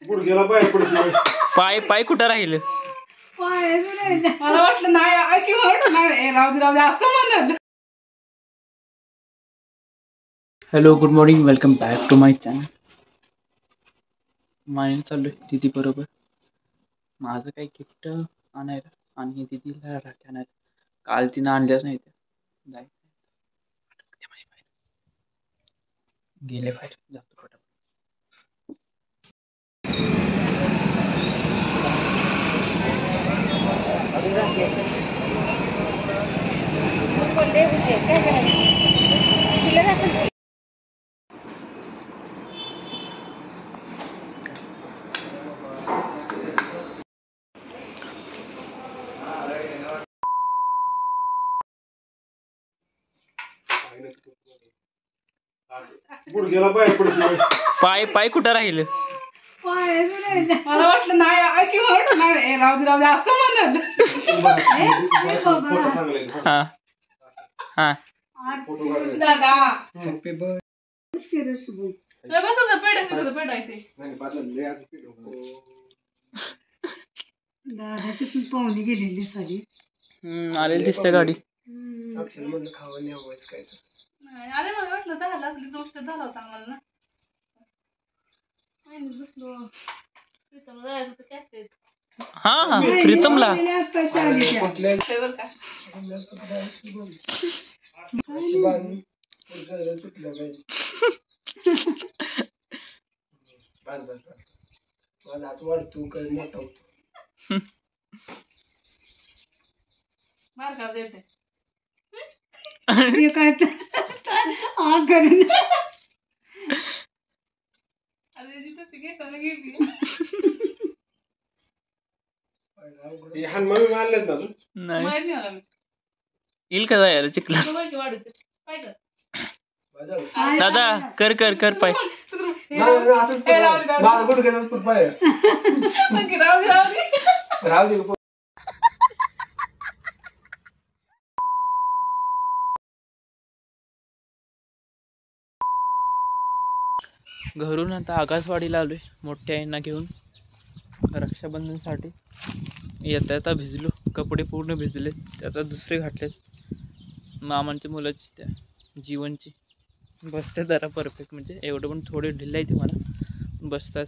गुडघ्याला पाय पडते. पाय कुठं राहील? मला वाटलं नाही किंवा राहू दे असं म्हणत. Hello, good morning, welcome back to my channel. मायने चाललोय दिदी बरोबर माझं काही गिफ्ट आणायला आणि दिदीला राखी आणायला. काल तिनं आणल्याच नाही त्या गेले बाहेर. जातो पटापट. गुडघ्याला पाय पडते. पाय कुठं राहील? मला वाटलं नाही किंवा राहू दे असं म्हणत. हा हा दादा दादाची पण पाहुणी गेलेली साडी आलेली दिसते गाडी. अरे मला वाटलं झालं असली गोष्ट झाला होता आम्हाला ना. बसलो जायचं होतं कॅफेत. हा प्रीतमला माझा हात वाढतो कधी मोठा होतो. मार्गावर देते काय हनुमान आणलेत ना अजून नाही येईल का जायला चिखला? दादा कर कर कर पाय. माझा गुडघ्याचा पाय राहू दे. घरून आता आकाशवाडीला आलोय मोठ्या आईंना घेऊन रक्षाबंधनसाठी. येता येता भिजलो, कपडे पूर्ण भिजले. आता दुसरे घातलेत मामांच्या मुलाची त्या जीवनची. बसते जरा परफेक्ट, म्हणजे एवढं पण थोडे ढिल्ला आहे ते मला बसतात.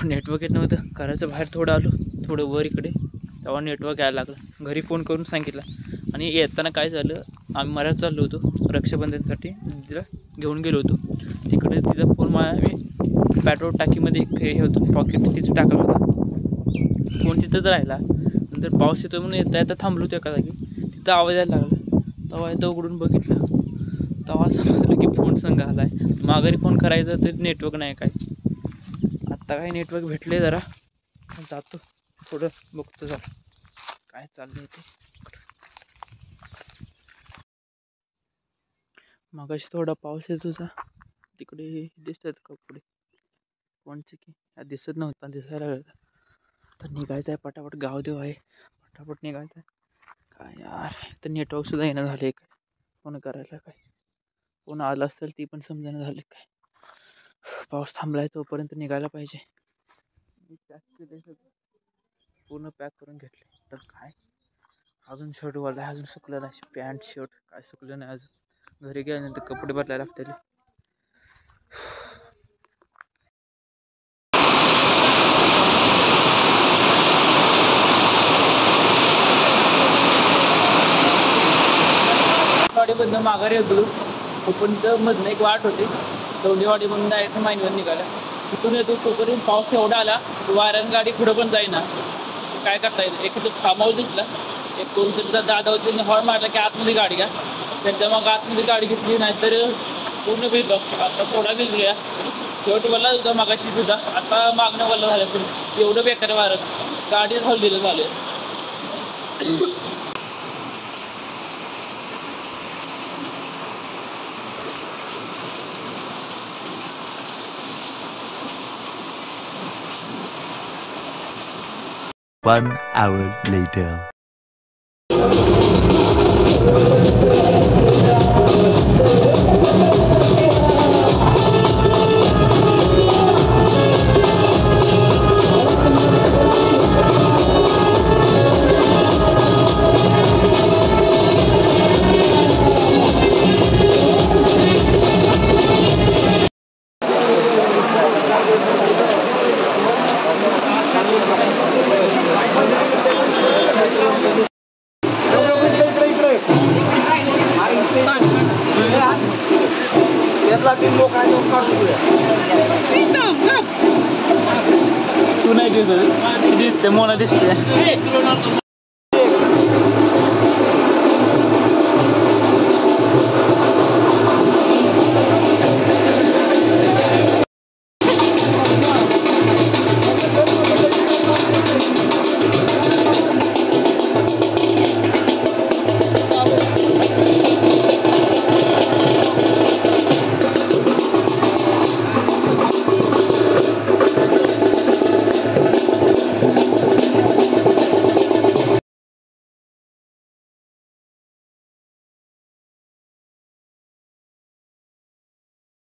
नेटवर्क येत नव्हतं, घराच्या बाहेर थोडं आलो, थोडं वर इकडे, तेव्हा नेटवर्क यायला लागलं. घरी फोन करून सांगितलं. आणि येताना काय झालं, आम्ही मराठ चाललो होतो रक्षाबंधनसाठी, तिला घेऊन गेलो होतो. तिकडे तिचा फोन मी पेट्रोल टाकीमध्ये हे होतं पॉकेट, तिथे टाकला होता. फोन तिथंच राहिला. नंतर पाऊस येतो म्हणून येता येता थांबलो होतो एका जागी. तिथं आवाज यायला लागला. तेव्हा येतं उघडून बघितलं, तेव्हा समजलं की फोन संग आला आहे. माघारी फोन करायचा तर नेटवर्क नाही काय. आत्ता काय नेटवर्क भेटले, जरा जातो थोडं बघतो जरा काय चाललंय ते. मगाशी थोडा पाऊस येत होता. तिकडे दिसतात कपडे कोणचे की दिसत नव्हता, दिसायला लागला. तर निघायचं आहे पटापट, गावदेव आहे, पटापट निघायचं आहे. काय यार, तर नेटवर्क सुद्धा येणं झाले. काय फोन करायला, काय कोण आलं असेल ती पण समजायला झाली. काय पाऊस थांबलाय तोपर्यंत निघायला पाहिजे. पूर्ण पॅक करून घेतले. तर काय अजून शर्ट वाला अजून सुकलं नाही, पॅन्ट शर्ट काय सुकलं नाही अजून. घरी गेल्यानंतर कपडे बदलायला लागतील. वाडीमधनं माघारी होतो, पण मधनं एक वाट होती दौंडेवाडी म्हणून डायरेक्ट मायनीवर निघाला. तिथून येतो तोपर्यंत पाऊस एवढा आला, वाऱ्यानं गाडी पुढं पण जाईना. काय करता येईल. एक फार्म हाऊस दिसला, एक कोणतरी दादा होते, हॉर्न मारला की आतमध्ये गाडी घ्या. त्यांच्या मग आतमध्ये गाडी घेतली, नाहीतर पूर्ण भिजलो. आता थोडा भिजलूया, शेवट वल्ला सुद्धा मागाशी सुद्धा, आता मागणं वल्ला झालं. एवढं बेकार वारं, गाडी हललेलं झालं. 1 hour later. दिसते मोना दिसते